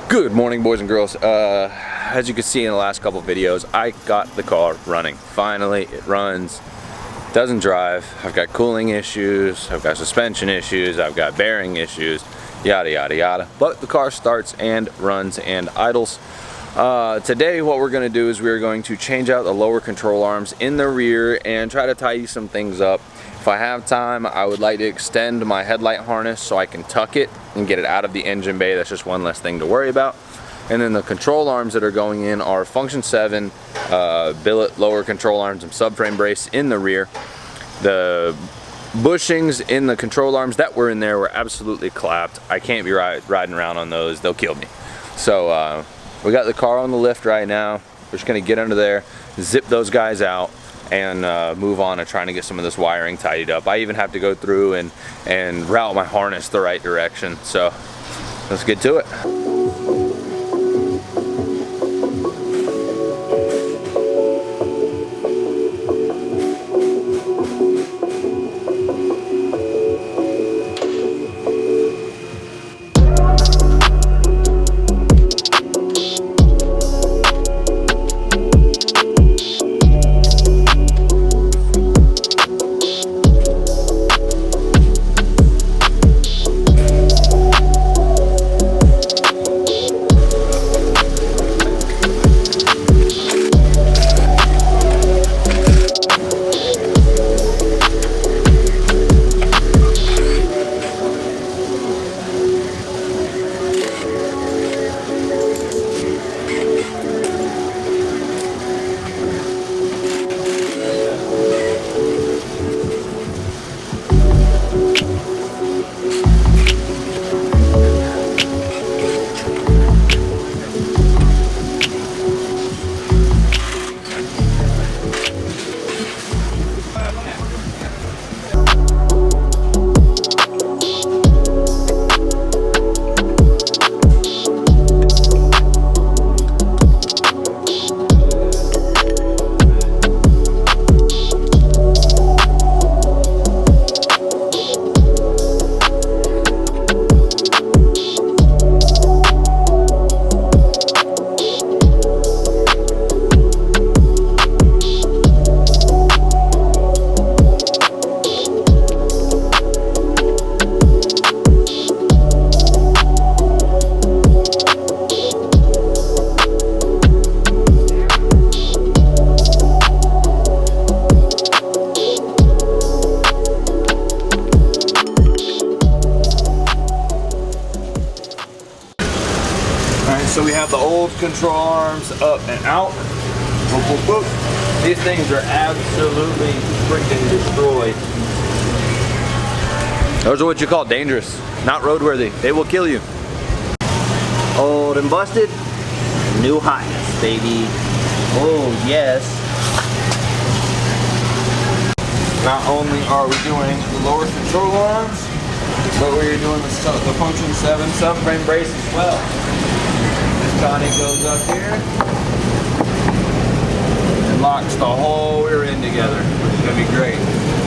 Good morning, boys and girls. As you can see in the last couple videos, I got the car running. Finally, it runs. Doesn't drive. I've got cooling issues, I've got suspension issues, I've got bearing issues, yada yada yada. But the car starts and runs and idles. Today what we're going to do is we're going to change out the lower control arms in the rear and try to tidy some things up. If I have time, I would like to extend my headlight harness so I can tuck it and get it out of the engine bay. That's just one less thing to worry about. And then the control arms that are going in are function 7 billet lower control arms and subframe brace in the rear. The bushings in the control arms that were in there were absolutely clapped. I can't be riding around on those. They'll kill me. So we got the car on the lift right now. We're just going to get under there, zip those guys out, and move on to trying to get some of this wiring tidied up. I even have to go through and route my harness the right direction. So let's get to it. So we have the old control arms up and out. Boop, boop, boop. These things are absolutely freaking destroyed. Those are what you call dangerous, not roadworthy. They will kill you. Old and busted, new hotness, baby. Oh yes. Not only are we doing the lower control arms, but we're doing the function 7 subframe brace as well. Connie goes up here and locks the whole rear end together, which is going to be great.